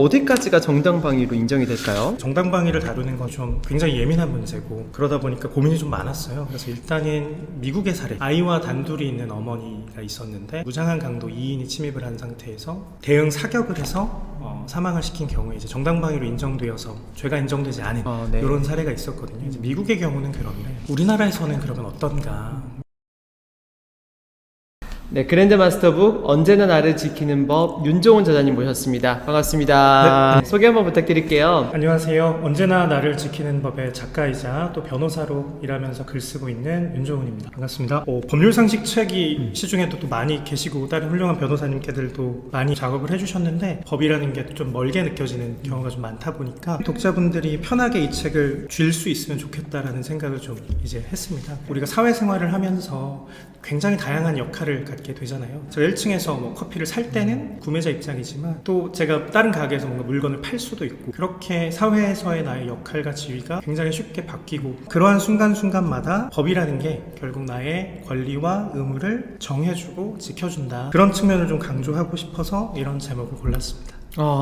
어디까지가 정당방위로 인정이 될까요? 정당방위를 다루는 건 좀 굉장히 예민한 문제고 그러다 보니까 고민이 좀 많았어요. 그래서 일단은 미국의 사례, 아이와 단둘이 있는 어머니가 있었는데 무장한 강도 2인이 침입을 한 상태에서 대응 사격을 해서 사망을 시킨 경우에 이제 정당방위로 인정되어서 죄가 인정되지 않은 네. 이런 사례가 있었거든요. 이제 미국의 경우는 그런데 우리나라에서는 그러면 어떤가? 네, 그랜드마스터북 언제나 나를 지키는 법 윤종훈 저자님 모셨습니다. 반갑습니다. 네. 소개 한번 부탁드릴게요. 안녕하세요. 언제나 나를 지키는 법의 작가이자 또 변호사로 일하면서 글 쓰고 있는 윤종훈입니다. 반갑습니다. 법률상식 책이 시중에도 또 많이 계시고 다른 훌륭한 변호사님께들도 많이 작업을 해주셨는데 법이라는 게 좀 멀게 느껴지는 경우가 좀 많다 보니까 독자분들이 편하게 이 책을 쥘 수 있으면 좋겠다라는 생각을 좀 이제 했습니다. 우리가 사회생활을 하면서 굉장히 다양한 역할을 갖게 되잖아요. 제가 1층에서 뭐 커피를 살 때는 구매자 입장이지만 또 제가 다른 가게에서 뭔가 물건을 팔 수도 있고 그렇게 사회에서의 나의 역할과 지위가 굉장히 쉽게 바뀌고 그러한 순간순간마다 법이라는 게 결국 나의 권리와 의무를 정해주고 지켜준다. 그런 측면을 좀 강조하고 싶어서 이런 제목을 골랐습니다.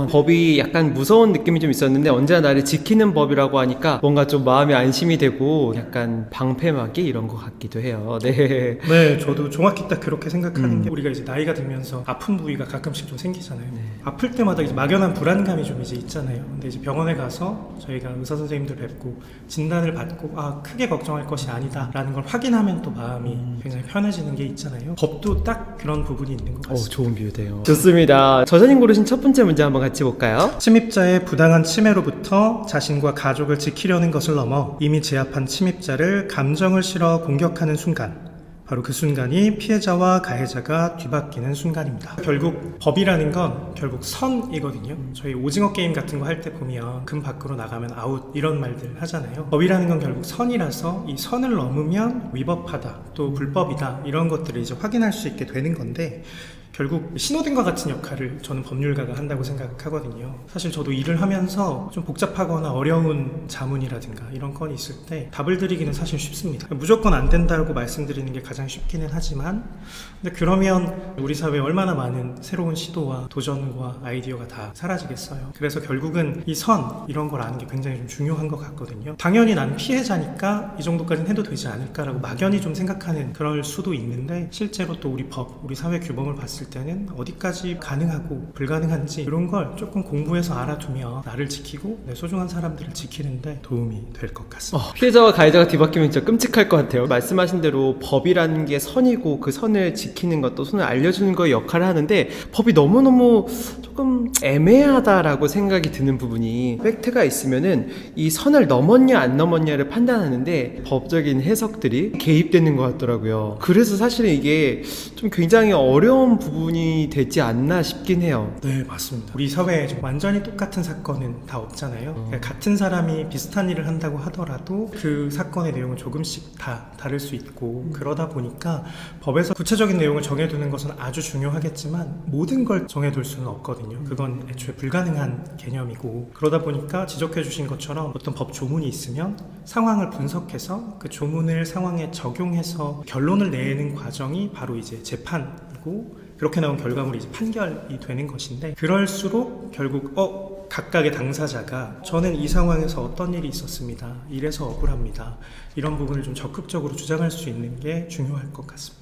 법이 약간 무서운 느낌이 좀 있었는데 언제나 나를 지키는 법이라고 하니까 뭔가 좀 마음이 안심이 되고 약간 방패막이 이런 것 같기도 해요. 네. 네, 저도 정확히 딱 그렇게 생각하는 게 우리가 이제 나이가 들면서 아픈 부위가 가끔씩 좀 생기잖아요. 아플 때마다 이제 막연한 불안감이 좀 이제 있잖아요. 근데 이제 병원에 가서 저희가 의사 선생님들 뵙고 진단을 받고 크게 걱정할 것이 아니다라는 걸 확인하면 또 마음이 굉장히 편해지는 게 있잖아요. 법도 딱 그런 부분이 있는 것 같습니다. 좋은 비유네요. 좋습니다. 저자님 고르신 첫 번째 문제 한번 같이 볼까요? 침입자의 부당한 침해로부터 자신과 가족을 지키려는 것을 넘어 이미 제압한 침입자를 감정을 실어 공격하는 순간, 바로 그 순간이 피해자와 가해자가 뒤바뀌는 순간입니다. 결국 법이라는 건 결국 선이거든요. 저희 오징어 게임 같은 거 할 때 보면 금 밖으로 나가면 아웃 이런 말들 하잖아요. 법이라는 건 결국 선이라서 이 선을 넘으면 위법하다 또 불법이다 이런 것들을 이제 확인할 수 있게 되는 건데 결국 신호등과 같은 역할을 저는 법률가가 한다고 생각하거든요. 사실 저도 일을 하면서 좀 복잡하거나 어려운 자문이라든가 이런 건이 있을 때 답을 드리기는 사실 쉽습니다. 무조건 안 된다고 말씀드리는 게 가장 쉽기는 하지만 근데 그러면 우리 사회에 얼마나 많은 새로운 시도와 도전과 아이디어가 다 사라지겠어요. 그래서 결국은 이 선 이런 걸 아는 게 굉장히 좀 중요한 것 같거든요. 당연히 난 피해자니까 이 정도까지는 해도 되지 않을까라고 막연히 좀 생각하는 그럴 수도 있는데 실제로 또 우리 법, 우리 사회 규범을 봤을 때는 어디까지 가능하고 불가능한지 이런 걸 조금 공부해서 알아두면 나를 지키고 내 소중한 사람들을 지키는데 도움이 될 것 같습니다. 피해자와 가해자가 뒤바뀌면 진짜 끔찍할 것 같아요. 말씀하신 대로 법이라는 게 선이고 그 선을 지키는 것도 선을 알려주는 거의 역할을 하는데 법이 너무너무 조금 애매하다라고 생각이 드는 부분이 팩트가 있으면은 이 선을 넘었냐 안 넘었냐를 판단하는데 법적인 해석들이 개입되는 것 같더라고요. 그래서 사실은 이게 좀 굉장히 어려운 부분이 되지 않나 싶긴 해요. 네, 맞습니다. 우리 사회에 완전히 똑같은 사건은 다 없잖아요. 그러니까 같은 사람이 비슷한 일을 한다고 하더라도 그 사건의 내용은 조금씩 다 다를 수 있고 그러다 보니까 법에서 구체적인 내용을 정해두는 것은 아주 중요하겠지만 모든 걸 정해둘 수는 없거든요. 그건 애초에 불가능한 개념이고 그러다 보니까 지적해 주신 것처럼 어떤 법 조문이 있으면 상황을 분석해서 그 조문을 상황에 적용해서 결론을 내는 과정이 바로 이제 재판이고 그렇게 나온 결과물이 이제 판결이 되는 것인데 그럴수록 결국 각각의 당사자가 저는 이 상황에서 어떤 일이 있었습니다. 이래서 억울합니다. 이런 부분을 좀 적극적으로 주장할 수 있는 게 중요할 것 같습니다.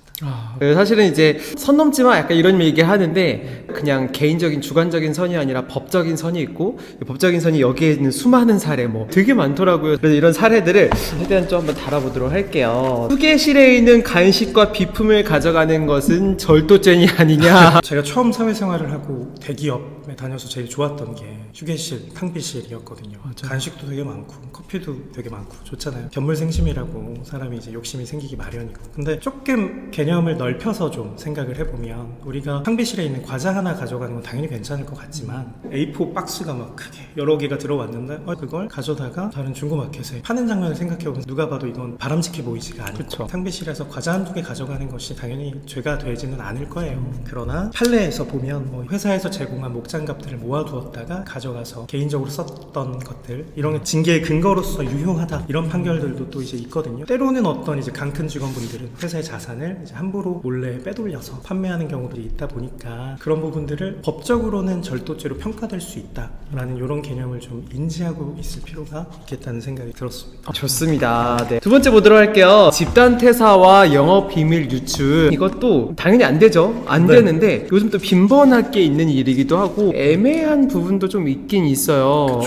사실은 이제 선 넘지마 약간 이런 얘기 하는데 그냥 개인적인 주관적인 선이 아니라 법적인 선이 있고 법적인 선이 여기에 있는 수많은 사례 되게 많더라고요. 그래서 이런 사례들을 최대한 좀 한번 다뤄보도록 할게요. 휴게실에 있는 간식과 비품을 가져가는 것은 절도죄이 아니냐. 제가 처음 사회생활을 하고 대기업에 다녀서 제일 좋았던 게 휴게실, 탕비실이었거든요. 간식도 되게 많고 커피도 되게 많고 좋잖아요. 견물생심이라고 사람이 이제 욕심이 생기기 마련이고 근데 조금 개념을 넓혀서 좀 생각을 해보면 우리가 탕비실에 있는 과자 하나 가져가는 건 당연히 괜찮을 것 같지만 A4 박스가 막 크게 여러 개가 들어왔는데 그걸 가져다가 다른 중고마켓에 파는 장면을 생각해보면 누가 봐도 이건 바람직해 보이지가 않고 그쵸. 탕비실에서 과자 한두 개 가져가는 것이 당연히 죄가 되지는 않을 거예요. 그러나 판례에서 보면 회사에서 제공한 목장갑들을 모아두었다가 가져가서 개인적으로 썼던 것들 이런 게 징계의 근거로서 유효하다 이런 판결들도 또 이제 있거든요. 때로는 어떤 이제 강큰 직원분들은 회사의 자산을 이제 함부로 몰래 빼돌려서 판매하는 경우들이 있다 보니까 그런 부분들을 법적으로는 절도죄로 평가될 수 있다라는 이런 개념을 좀 인지하고 있을 필요가 있겠다는 생각이 들었습니다. 좋습니다. 네. 두 번째 보도록 할게요. 집단 퇴사와 영업 비밀 유출. 이것도 당연히 안 되죠. 안 네. 되는데 요즘 또 빈번하게 있는 일이기도 하고 애매한 부분도 좀 있긴 있어요.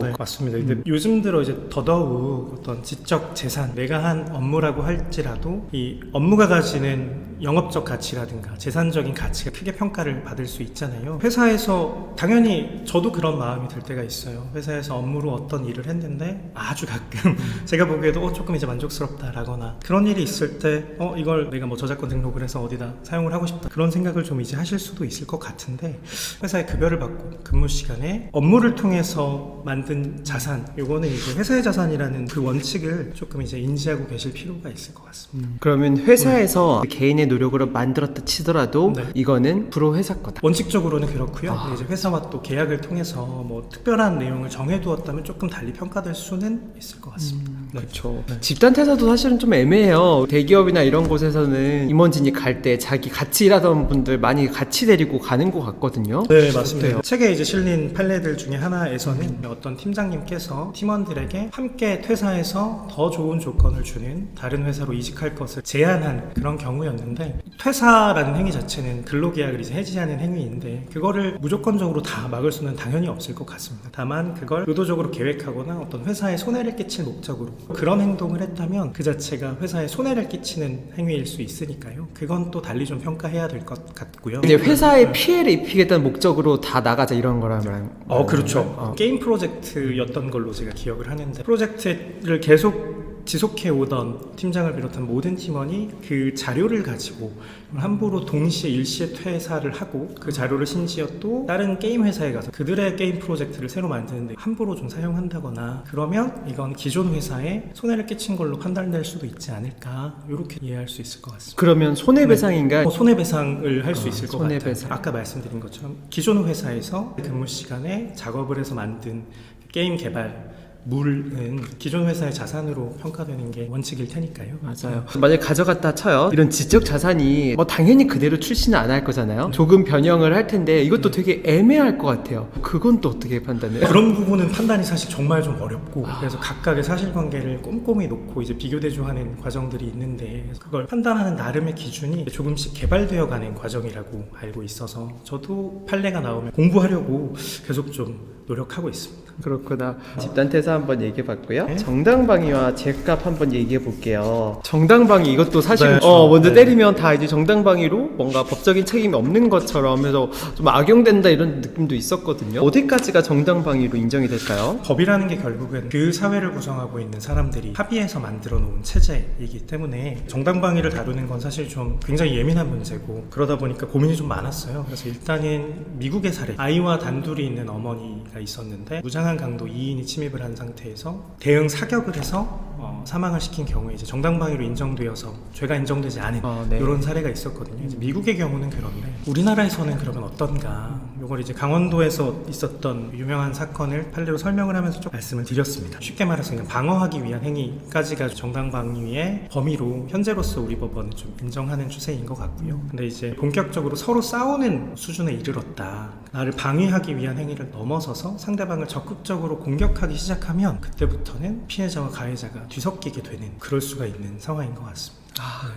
네, 맞습니다. 근데 요즘 들어 이제 더더욱 어떤 지적 재산, 내가 한 업무라고 할지라도 이 업무가 가지는 영업적 가치라든가 재산적인 가치가 크게 평가를 받을 수 있잖아요. 회사에서 당연히 저도 그런 마음이 들 때가 있어요. 회사에서 업무로 어떤 일을 했는데 아주 가끔 제가 보기에도 조금 이제 만족스럽다라거나 그런 일이 있을 때 이걸 내가 뭐 저작권 등록을 해서 어디다 사용을 하고 싶다 그런 생각을 좀 이제 하실 수도 있을 것 같은데 회사에 급여를 받고 근무 시간에 업무를 통해서 만든 자산, 요거는 이제 회사의 자산이라는 그 원칙을 조금 이제 인지하고 계실 필요가 있을 것 같습니다. 그러면 회사에서 개인의 노력으로 만들었다 치더라도 네. 이거는 프로 회사 거다. 원칙적으로는 그렇고요. 근데 이제 회사와 또 계약을 통해서 뭐 특별한 내용을 정해두었다면 조금 달리 평가될 수는 있을 것 같습니다. 네. 그렇죠. 집단 퇴사도 사실은 좀 애매해요. 대기업이나 이런 곳에서는 임원진이 갈 때 자기 같이 일하던 분들 많이 같이 데리고 가는 것 같거든요. 네, 맞습니다. 어때요? 책에 이제 실린 판례들 중에 하나에서는 어떤 팀장님께서 팀원들에게 함께 퇴사해서 더 좋은 조건을 주는 다른 회사로 이직할 것을 제안한 그런 경우였는데, 퇴사라는 행위 자체는 근로계약을 이제 해지하는 행위인데 그거를 무조건적으로 다 막을 수는 당연히 없을 것 같습니다. 다만 그걸 의도적으로 계획하거나 어떤 회사에 손해를 끼칠 목적으로 그런 행동을 했다면 그 자체가 회사에 손해를 끼치는 행위일 수 있으니까요. 그건 또 달리 좀 평가해야 될 것 같고요. 이제 회사에 피해를 입히겠다는 목적으로 다 나가자 이런 거라면 그렇죠. 게임 프로젝트였던 걸로 제가 기억을 하는데, 프로젝트를 계속 지속해 오던 팀장을 비롯한 모든 팀원이 그 자료를 가지고 함부로 동시에 일시에 퇴사를 하고 그 자료를 심지어 또 다른 게임 회사에 가서 그들의 게임 프로젝트를 새로 만드는데 함부로 좀 사용한다거나 그러면 이건 기존 회사에 손해를 끼친 걸로 판단될 수도 있지 않을까, 이렇게 이해할 수 있을 것 같습니다. 그러면 손해배상인가? 손해배상을 할 수 있을 것 손해배상. 같아요. 아까 말씀드린 것처럼 기존 회사에서 근무 시간에 작업을 해서 만든 게임 개발 물은 기존 회사의 자산으로 평가되는 게 원칙일 테니까요. 맞아요. 만약에 가져갔다 쳐요. 이런 지적 자산이 당연히 그대로 출시는 안 할 거잖아요. 조금 변형을 할 텐데 이것도 되게 애매할 것 같아요. 그건 또 어떻게 판단해요? 그런 부분은 판단이 사실 정말 좀 어렵고, 그래서 각각의 사실관계를 꼼꼼히 놓고 이제 비교대조하는 과정들이 있는데 그걸 판단하는 나름의 기준이 조금씩 개발되어 가는 과정이라고 알고 있어서 저도 판례가 나오면 공부하려고 계속 좀 노력하고 있습니다. 그렇구나. 집단퇴사 한번 얘기해봤고요. 네. 정당방위와 죗값 한번 얘기해볼게요. 정당방위 이것도 사실 네, 먼저 네. 때리면 다 이제 정당방위로 뭔가 법적인 책임이 없는 것처럼 해서 좀 악용된다 이런 느낌도 있었거든요. 어디까지가 정당방위로 인정이 될까요? 법이라는 게 결국은 그 사회를 구성하고 있는 사람들이 합의해서 만들어 놓은 체제이기 때문에 정당방위를 다루는 건 사실 좀 굉장히 예민한 문제고, 그러다 보니까 고민이 좀 많았어요. 그래서 일단은 미국의 사례, 아이와 단둘이 있는 어머니가 있었는데 무장한 강도 2인이 침입을 한 상태에서 대응 사격을 해서 사망을 시킨 경우에 이제 정당방위로 인정되어서 죄가 인정되지 않은 네. 이런 사례가 있었거든요. 이제 미국의 경우는 그런데 우리나라에서는 그러면 어떤가, 이걸 이제 강원도에서 있었던 유명한 사건을 판례로 설명을 하면서 좀 말씀을 드렸습니다. 쉽게 말해서 그냥 방어하기 위한 행위까지가 정당방위의 범위로 현재로서 우리 법원은 좀 인정하는 추세인 것 같고요. 근데 이제 본격적으로 서로 싸우는 수준에 이르렀다, 나를 방위하기 위한 행위를 넘어서서 상대방을 적극적으로 공격하기 시작하면 그때부터는 피해자와 가해자가 뒤섞이게 되는, 그럴 수가 있는 상황인 것 같습니다.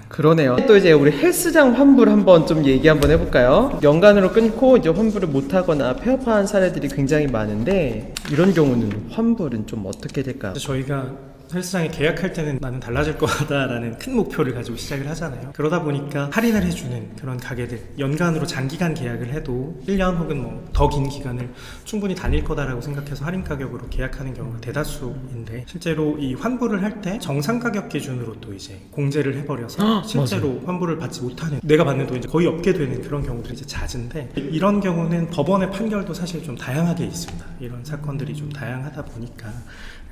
그러네요. 또 이제 우리 헬스장 환불 한번 좀 얘기 한번 해볼까요? 연간으로 끊고 이제 환불을 못하거나 폐업한 사례들이 굉장히 많은데 이런 경우는 환불은 좀 어떻게 될까요? 저희가 헬스장에 계약할 때는 나는 달라질 거다라는 큰 목표를 가지고 시작을 하잖아요. 그러다 보니까 할인을 해주는 그런 가게들, 연간으로 장기간 계약을 해도 1년 혹은 뭐 더 긴 기간을 충분히 다닐 거다라고 생각해서 할인 가격으로 계약하는 경우가 대다수인데, 실제로 이 환불을 할 때 정상 가격 기준으로 또 이제 공제를 해버려서 실제로 환불을 받지 못하는, 내가 받는 돈 이제 거의 없게 되는 그런 경우들이 이제 잦은데, 이런 경우는 법원의 판결도 사실 좀 다양하게 있습니다. 이런 사건들이 좀 다양하다 보니까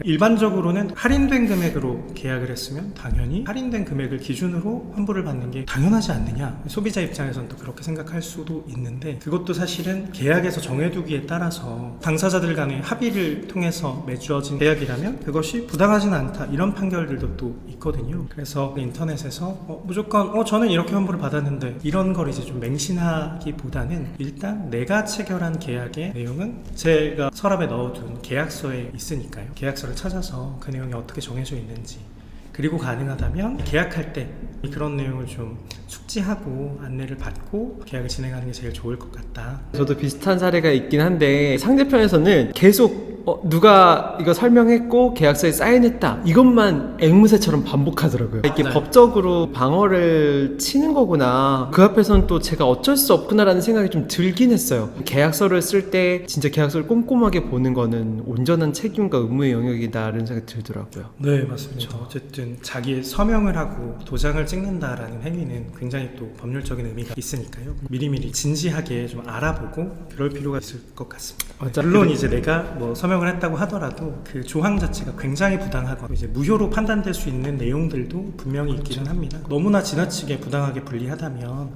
일반적으로는 할인된 할인된 금액으로 계약을 했으면 당연히 할인된 금액을 기준으로 환불을 받는 게 당연하지 않느냐. 소비자 입장에서는 또 그렇게 생각할 수도 있는데 그것도 사실은 계약에서 정해두기에 따라서 당사자들 간의 합의를 통해서 맺어진 계약이라면 그것이 부당하지는 않다 이런 판결들도 또 있거든요. 그래서 인터넷에서 무조건 저는 이렇게 환불을 받았는데 이런 걸 이제 좀 맹신하기보다는 일단 내가 체결한 계약의 내용은 제가 서랍에 넣어둔 계약서에 있으니까요. 계약서를 찾아서 그 내용이 어떻게 정해져 있는지, 그리고 가능하다면 계약할 때 그런 내용을 좀 숙지하고 안내를 받고 계약을 진행하는 게 제일 좋을 것 같다. 저도 비슷한 사례가 있긴 한데 상대편에서는 계속 누가 이거 설명했고 계약서에 사인했다 이것만 앵무새처럼 반복하더라고요. 이게 법적으로 방어를 치는 거구나, 그 앞에서는 또 제가 어쩔 수 없구나라는 생각이 좀 들긴 했어요. 계약서를 쓸 때 진짜 계약서를 꼼꼼하게 보는 거는 온전한 책임과 의무의 영역이다라는 생각이 들더라고요. 네, 맞습니다. 어쨌든 자기의 서명을 하고 도장을 찍는다라는 행위는 굉장히 또 법률적인 의미가 있으니까요. 미리미리 진지하게 좀 알아보고 그럴 필요가 있을 것 같습니다. 물론 이제 내가 뭐 서명을 했다고 하더라도 그 조항 자체가 굉장히 부당하고 이제 무효로 판단될 수 있는 내용들도 분명히 있기는 합니다. 너무나 지나치게 부당하게 분리하다면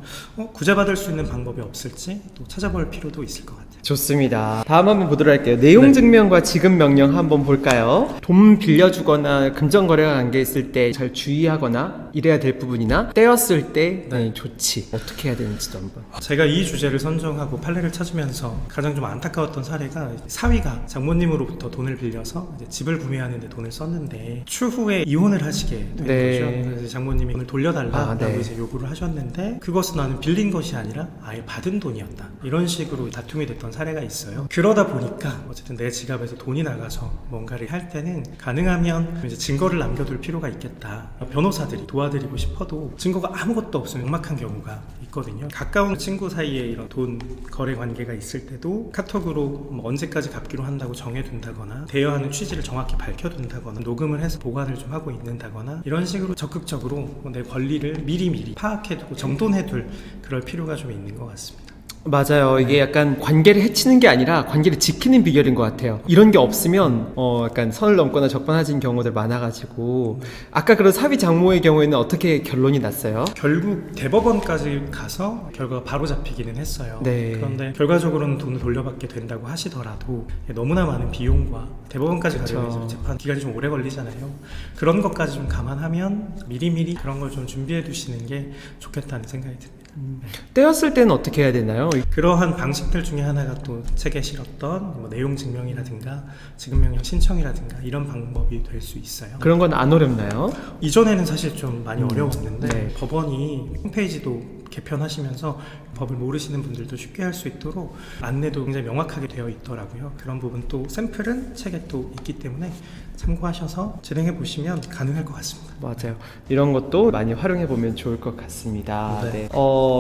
구제받을 수 있는 방법이 없을지 또 찾아볼 필요도 있을 것 같아요. 좋습니다. 다음 한번 보도록 할게요. 내용 증명과 지급 명령 한번 볼까요? 돈 빌려주거나 금전 거래가 관계있을 때 잘 주의하거나 이래야 될 부분이나 떼었을 때 조치 어떻게 해야 되는지도 한번. 제가 이 주제를 선정하고 판례를 찾으면서 가장 좀 안타까웠던 사례가 사위가 장모님으로부터 돈을 빌려서 이제 집을 구매하는데 돈을 썼는데 추후에 이혼을 하시게 된 거죠. 그래서 장모님이 돈을 돌려달라고 이제 요구를 하셨는데 그것은 나는 빌린 것이 아니라 아예 받은 돈이었다, 이런 식으로 다툼이 됐던 사례가 있어요. 그러다 보니까 어쨌든 내 지갑에서 돈이 나가서 뭔가를 할 때는 가능하면 이제 증거를 남겨둘 필요가 있겠다. 변호사들이 도와드리고 싶어도 증거가 아무것도 없으면 막막한 경우가 있거든요. 가까운 친구 사이에 이런 돈 거래 관계가 있을 때도 카톡으로 뭐 언제까지 갚기로 한다고 정해둔다거나 대여하는 취지를 정확히 밝혀둔다거나 녹음을 해서 보관을 좀 하고 있는다거나 이런 식으로 적극적으로 내 권리를 미리미리 파악해두고 정돈해둘 그럴 필요가 좀 있는 것 같습니다. 맞아요. 이게 약간 관계를 해치는 게 아니라 관계를 지키는 비결인 것 같아요. 이런 게 없으면 약간 선을 넘거나 적반하진 경우들 많아가지고 아까 그런 사위 장모의 경우에는 어떻게 결론이 났어요? 결국 대법원까지 가서 결과가 바로 잡히기는 했어요. 그런데 결과적으로는 돈을 돌려받게 된다고 하시더라도 너무나 많은 비용과 대법원까지 가려면 재판 기간이 좀 오래 걸리잖아요. 그런 것까지 좀 감안하면 미리미리 그런 걸 좀 준비해 두시는 게 좋겠다는 생각이 듭니다. 떼었을 때는 어떻게 해야 되나요? 그러한 방식들 중에 하나가 또 책에 실었던 뭐 내용 증명이라든가 지급명령 신청이라든가 이런 방법이 될 수 있어요. 그런 건 안 어렵나요? 이전에는 사실 좀 많이 어려웠는데 법원이 홈페이지도 개편하시면서 법을 모르시는 분들도 쉽게 할 수 있도록 안내도 굉장히 명확하게 되어 있더라고요. 그런 부분 또 샘플은 책에 또 있기 때문에 참고하셔서 진행해 보시면 가능할 것 같습니다. 맞아요. 이런 것도 많이 활용해 보면 좋을 것 같습니다.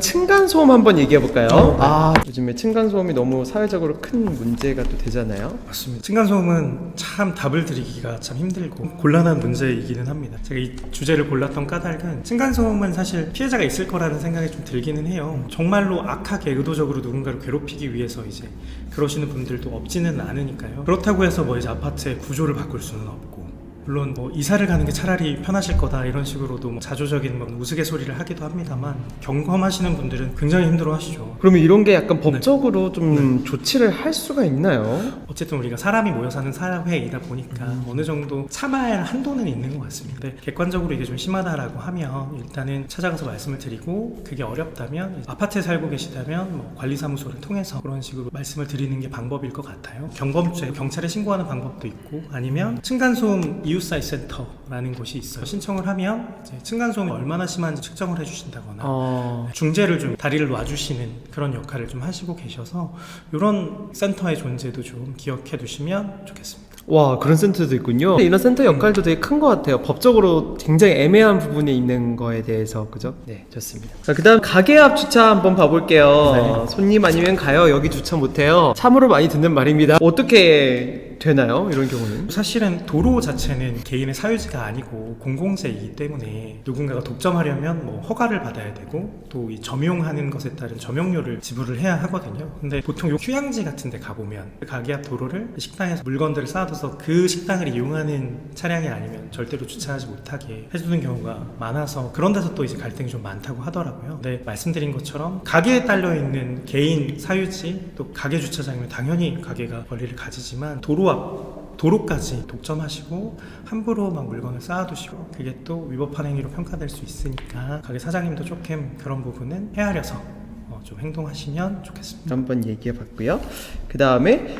층간소음 한번 얘기해 볼까요? 요즘에 층간소음이 너무 사회적으로 큰 문제가 또 되잖아요. 맞습니다. 층간소음은 참 답을 드리기가 참 힘들고 곤란한 문제이기는 합니다. 제가 이 주제를 골랐던 까닭은 층간소음은 사실 피해자가 있을 거라는 생각이 좀 들기는 해요. 정말로 악하게 의도적으로 누군가를 괴롭히기 위해서 이제 그러시는 분들도 없지는 않으니까요. 그렇다고 해서 뭐 이제 아파트의 구조를 바꿀 수는 없고, 물론 뭐 이사를 가는 게 차라리 편하실 거다 이런 식으로도 뭐 자조적인 뭐 우스갯소리를 하기도 합니다만 경험하시는 분들은 굉장히 힘들어하시죠. 그러면 이런 게 약간 법적으로 좀 조치를 할 수가 있나요? 어쨌든 우리가 사람이 모여 사는 사회이다 보니까 어느 정도 참아야 할 한도는 있는 것 같습니다. 근데 객관적으로 이게 좀 심하다라고 하면 일단은 찾아가서 말씀을 드리고, 그게 어렵다면 아파트에 살고 계시다면 뭐 관리사무소를 통해서 그런 식으로 말씀을 드리는 게 방법일 것 같아요. 경범죄 경찰에 신고하는 방법도 있고, 아니면 층간소음 이웃사회 센터라는 곳이 있어요. 신청을 하면 이제 층간소음이 얼마나 심한지 측정을 해주신다거나 중재를 좀 다리를 놔주시는 그런 역할을 좀 하시고 계셔서 이런 센터의 존재도 좀 기억해 두시면 좋겠습니다. 와, 그런 센터도 있군요. 이런 센터 역할도 되게 큰 것 같아요. 법적으로 굉장히 애매한 부분에 있는 거에 대해서. 그죠? 네, 좋습니다. 자, 그 다음 가게 앞 주차 한번 봐볼게요. 손님 아니면 가요. 여기 주차 못해요. 참으로 많이 듣는 말입니다. 어떻게 되나요? 이런 경우는? 사실은 도로 자체는 개인의 사유지가 아니고 공공재이기 때문에 누군가가 독점하려면 뭐 허가를 받아야 되고, 또 이 점용하는 것에 따른 점용료를 지불을 해야 하거든요. 근데 보통 요 휴양지 같은 데 가보면 가게 앞 도로를 식당에서 물건들을 쌓아둬서 따라서서 그 식당을 이용하는 차량이 아니면 절대로 주차하지 못하게 해주는 경우가 많아서 그런 데서 또 이제 갈등이 좀 많다고 하더라고요. 근데 말씀드린 것처럼 가게에 딸려 있는 개인 사유지 또 가게 주차장이면 당연히 가게가 권리를 가지지만 도로까지 독점하시고 함부로 막 물건을 쌓아두시고 그게 또 위법한 행위로 평가될 수 있으니까 가게 사장님도 조금 그런 부분은 헤아려서 좀 행동하시면 좋겠습니다. 한번 얘기해봤고요. 그 다음에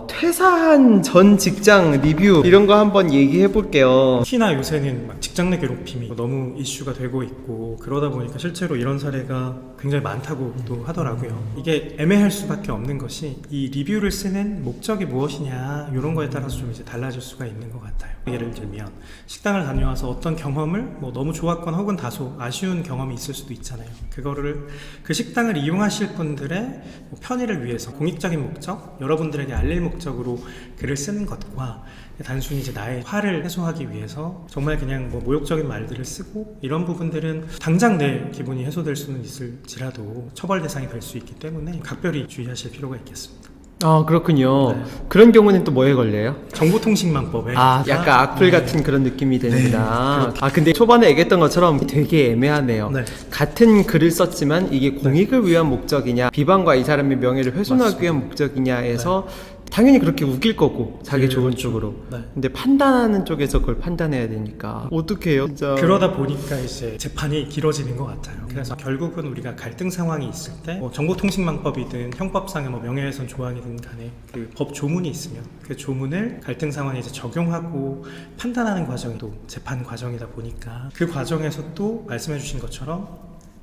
퇴사한 전 직장 리뷰 이런 거 한번 얘기해볼게요. 특히나 요새는 막 직장 내 괴롭힘이 너무 이슈가 되고 있고 그러다 보니까 실제로 이런 사례가 굉장히 많다고 또 하더라고요. 이게 애매할 수밖에 없는 것이 이 리뷰를 쓰는 목적이 무엇이냐 이런 거에 따라서 좀 이제 달라질 수가 있는 것 같아요. 예를 들면 식당을 다녀와서 어떤 경험을 뭐 너무 좋았거나 혹은 다소 아쉬운 경험이 있을 수도 있잖아요. 그거를 그 식당을 이용하실 분들의 뭐 편의를 위해서 공익적인 목적, 여러분들에게 알릴 목적으로 글을 쓰는 것과 단순히 이제 나의 화를 해소하기 위해서 정말 그냥 뭐 모욕적인 말들을 쓰고 이런 부분들은 당장 내 기분이 해소될 수는 있을지라도 처벌 대상이 될 수 있기 때문에 각별히 주의하실 필요가 있겠습니다. 아, 그렇군요. 네. 그런 경우는 또 뭐에 걸려요? 정보통신망법에 약간 악플 같은 그런 느낌이 됩니다. 근데 초반에 얘기했던 것처럼 되게 애매하네요. 네. 같은 글을 썼지만 이게 공익을 위한 목적이냐, 비방과 이 사람의 명예를 훼손하기 맞습니다. 위한 목적이냐에서 당연히 그렇게 우길 거고 자기 좋은 그렇죠. 쪽으로. 네. 근데 판단하는 쪽에서 그걸 판단해야 되니까 어떡해요 진짜. 그러다 보니까 이제 재판이 길어지는 것 같아요. 그래서 결국은 우리가 갈등 상황이 있을 때 뭐 정보통신망법이든 형법상의 뭐 명예훼손 조항이든 간에 그 법 조문이 있으면 그 조문을 갈등 상황에 이제 적용하고 판단하는 과정이 또 재판 과정이다 보니까 그 과정에서 또 말씀해주신 것처럼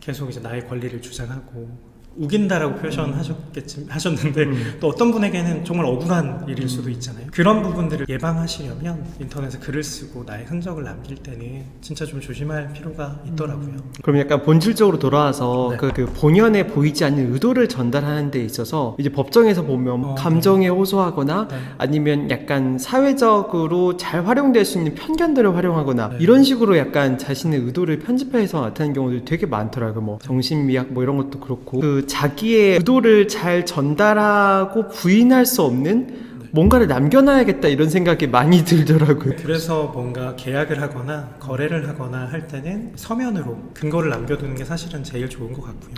계속 이제 나의 권리를 주장하고 우긴다라고 표현하셨는데 또 어떤 분에게는 정말 억울한 일일 수도 있잖아요. 그런 부분들을 예방하시려면 인터넷에 글을 쓰고 나의 흔적을 남길 때는 진짜 좀 조심할 필요가 있더라고요. 그럼 약간 본질적으로 돌아와서 네. 그 본연에 보이지 않는 의도를 전달하는 데 있어서 이제 법정에서 보면 감정에 호소하거나 네. 아니면 약간 사회적으로 잘 활용될 수 있는 편견들을 활용하거나 네. 이런 식으로 약간 자신의 의도를 편집해서 나타내는 경우도 되게 많더라고요. 뭐 정신미학 뭐 이런 것도 그렇고 그 자기의 의도를 잘 전달하고 부인할 수 없는 뭔가를 남겨놔야겠다 이런 생각이 많이 들더라고요. 그래서 뭔가 계약을 하거나 거래를 하거나 할 때는 서면으로 근거를 남겨두는 게 사실은 제일 좋은 것 같고요.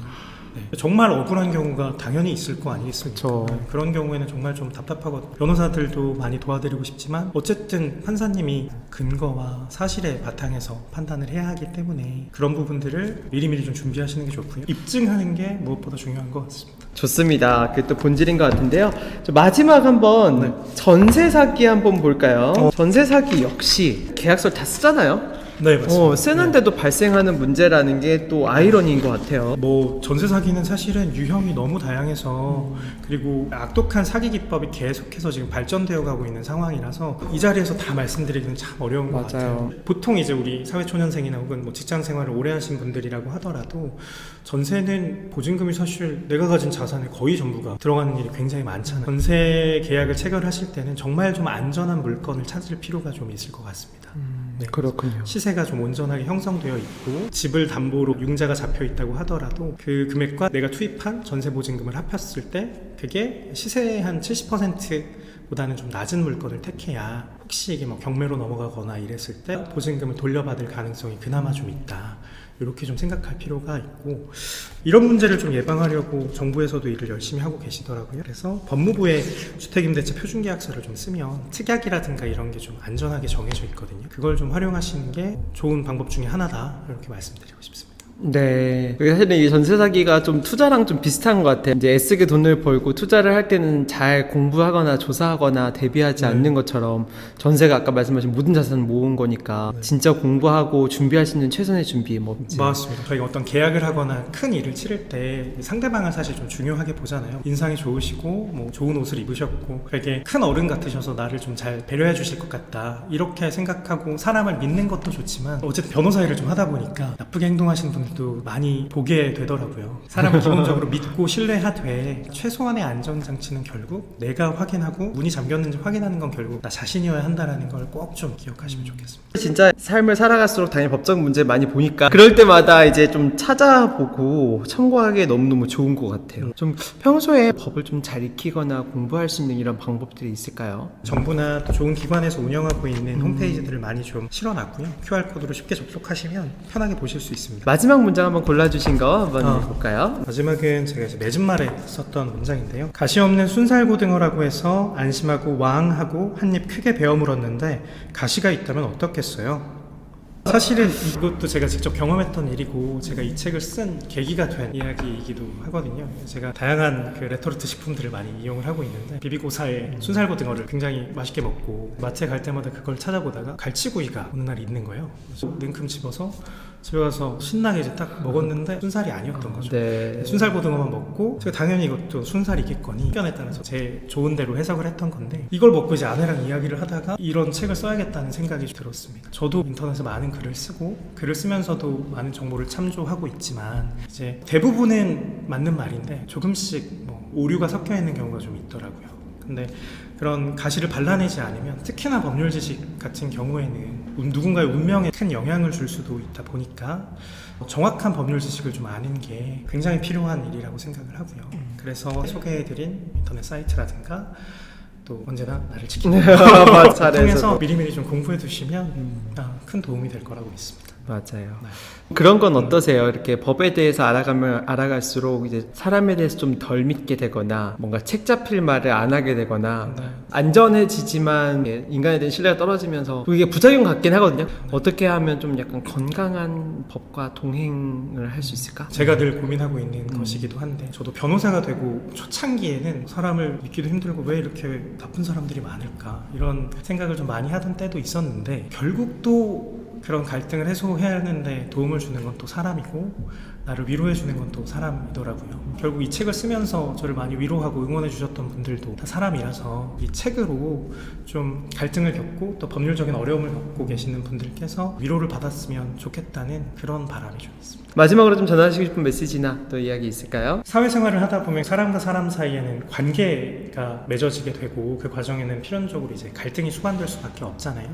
네. 정말 억울한 경우가 당연히 있을 거 아니겠습니까? 그쵸. 그런 경우에는 정말 좀 답답하거든요. 변호사들도 많이 도와드리고 싶지만 어쨌든 판사님이 근거와 사실의 바탕에서 판단을 해야 하기 때문에 그런 부분들을 미리미리 좀 준비하시는 게 좋고요. 입증하는 게 무엇보다 중요한 것 같습니다. 좋습니다. 그게 또 본질인 것 같은데요. 마지막 한번 네. 전세 사기 한번 볼까요? 전세 사기 역시 계약서를 다 쓰잖아요. 네, 맞습니다. 쓰는데도 발생하는 문제라는 게 또 아이러니인 것 같아요. 뭐 전세 사기는 사실은 유형이 너무 다양해서 그리고 악독한 사기 기법이 계속해서 지금 발전되어 가고 있는 상황이라서 이 자리에서 다 말씀드리기는 참 어려운 것 같아요. 보통 이제 우리 사회초년생이나 혹은 뭐 직장 생활을 오래 하신 분들이라고 하더라도 전세는 보증금이 사실 내가 가진 자산의 거의 전부가 들어가는 일이 굉장히 많잖아요. 전세 계약을 체결하실 때는 정말 좀 안전한 물건을 찾을 필요가 좀 있을 것 같습니다. 네. 그렇군요. 시세가 좀 온전하게 형성되어 있고 집을 담보로 융자가 잡혀 있다고 하더라도 그 금액과 내가 투입한 전세 보증금을 합했을 때 그게 시세의 한 70%보다는 좀 낮은 물건을 택해야 혹시 이게 뭐 경매로 넘어가거나 이랬을 때 보증금을 돌려받을 가능성이 그나마 좀 있다. 이렇게 좀 생각할 필요가 있고 이런 문제를 좀 예방하려고 정부에서도 일을 열심히 하고 계시더라고요. 그래서 법무부의 주택임대차 표준계약서를 좀 쓰면 특약이라든가 이런 게 좀 안전하게 정해져 있거든요. 그걸 좀 활용하시는 게 좋은 방법 중에 하나다 이렇게 말씀드리고 싶습니다. 네. 사실은 이 전세 사기가 좀 투자랑 좀 비슷한 것 같아요. 이제 애쓰게 돈을 벌고 투자를 할 때는 잘 공부하거나 조사하거나 대비하지 않는 것처럼 전세가 아까 말씀하신 모든 자산을 모은 거니까 진짜 공부하고 준비할 수 있는 최선의 준비 뭐 맞습니다. 저희가 어떤 계약을 하거나 큰 일을 치를 때 상대방을 사실 좀 중요하게 보잖아요. 인상이 좋으시고 뭐 좋은 옷을 입으셨고 되게 큰 어른 같으셔서 나를 좀 잘 배려해 주실 것 같다 이렇게 생각하고 사람을 믿는 것도 좋지만 어쨌든 변호사 일을 좀 하다 보니까 나쁘게 행동하시는 분들 분들도 많이 보게 되더라고요. 사람은 기본적으로 믿고 신뢰하되 최소한의 안전장치는 결국 내가 확인하고 문이 잠겼는지 확인하는 건 결국 나 자신이어야 한다는 걸 꼭 좀 기억하시면 좋겠습니다. 진짜 삶을 살아갈수록 당연히 법적 문제 많이 보니까 그럴 때마다 이제 좀 찾아보고 참고하기에 너무너무 좋은 것 같아요. 좀 평소에 법을 좀 잘 익히거나 공부할 수 있는 이런 방법들이 있을까요? 정부나 또 좋은 기관에서 운영하고 있는 홈페이지들을 많이 좀 실어놨고요. QR코드로 쉽게 접속하시면 편하게 보실 수 있습니다. 마지막 문장 한번 골라주신 거 한번 해볼까요? 마지막은 제가 이제 맺은 말에 썼던 문장인데요. 가시 없는 순살고등어라고 해서 안심하고 왕하고 한 입 크게 베어 물었는데 가시가 있다면 어떻겠어요? 사실은 이것도 제가 직접 경험했던 일이고 제가 이 책을 쓴 계기가 된 이야기이기도 하거든요. 제가 다양한 그 레토르트 식품들을 많이 이용을 하고 있는데 비비고사의 순살고등어를 굉장히 맛있게 먹고 마트에 갈 때마다 그걸 찾아보다가 갈치구이가 어느 날 있는 거예요. 그래서 냉큼 집어서 집에 가서 신나게 이제 딱 먹었는데 순살이 아니었던 거죠. 네. 순살고등어만 먹고 제가 당연히 이것도 순살이겠거니 의견에 따라서 제 좋은 대로 해석을 했던 건데 이걸 먹고 이제 아내랑 이야기를 하다가 이런 책을 써야겠다는 생각이 들었습니다. 저도 인터넷에 많은 글을 쓰고 글을 쓰면서도 많은 정보를 참조하고 있지만 이제 대부분은 맞는 말인데 조금씩 뭐 오류가 섞여 있는 경우가 좀 있더라고요. 근데 그런 가시를 발라내지 않으면 특히나 법률 지식 같은 경우에는 누군가의 운명에 큰 영향을 줄 수도 있다 보니까 정확한 법률 지식을 좀 아는 게 굉장히 필요한 일이라고 생각을 하고요. 그래서 소개해드린 인터넷 사이트라든가 또 언제나 나를 지키는 통해서 미리미리 좀 공부해 두시면 큰 도움이 될 거라고 믿습니다. 맞아요. 네. 그런 건 어떠세요? 이렇게 법에 대해서 알아가면 알아갈수록 이제 사람에 대해서 좀 덜 믿게 되거나 뭔가 책 잡힐 말을 안 하게 되거나 네. 안전해지지만 인간에 대한 신뢰가 떨어지면서 이게 부작용 같긴 하거든요. 어떻게 하면 좀 약간 건강한 법과 동행을 할 수 있을까? 제가 늘 고민하고 있는 것이기도 한데 저도 변호사가 되고 초창기에는 사람을 믿기도 힘들고 왜 이렇게 나쁜 사람들이 많을까 이런 생각을 좀 많이 하던 때도 있었는데 결국 또 그런 갈등을 해소해야 하는데 도움을 주는 건 또 사람이고 나를 위로해 주는 건 또 사람이더라고요. 결국 이 책을 쓰면서 저를 많이 위로하고 응원해 주셨던 분들도 다 사람이라서 이 책으로 좀 갈등을 겪고 또 법률적인 어려움을 겪고 계시는 분들께서 위로를 받았으면 좋겠다는 그런 바람이 좀 있습니다. 마지막으로 좀 전하시고 싶은 메시지나 또 이야기 있을까요? 사회생활을 하다 보면 사람과 사람 사이에는 관계가 맺어지게 되고 그 과정에는 필연적으로 이제 갈등이 수반될 수밖에 없잖아요.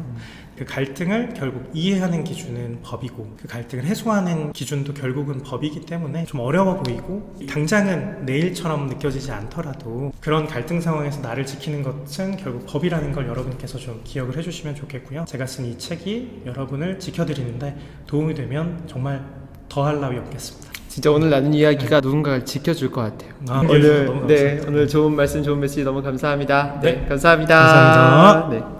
그 갈등을 결국 이해하는 기준은 법이고 그 갈등을 해소하는 기준도 결국은 법이기 때문에 좀 어려워 보이고 당장은 내일처럼 느껴지지 않더라도 그런 갈등 상황에서 나를 지키는 것은 결국 법이라는 걸 여러분께서 좀 기억을 해주시면 좋겠고요. 제가 쓴 이 책이 여러분을 지켜드리는데 도움이 되면 정말 더할 나위 없겠습니다. 진짜 오늘 나눈 이야기가 누군가를 지켜줄 것 같아요. 오늘 오늘 좋은 말씀, 좋은 메시지 너무 감사합니다. 네. 감사합니다. 감사합니다. 네.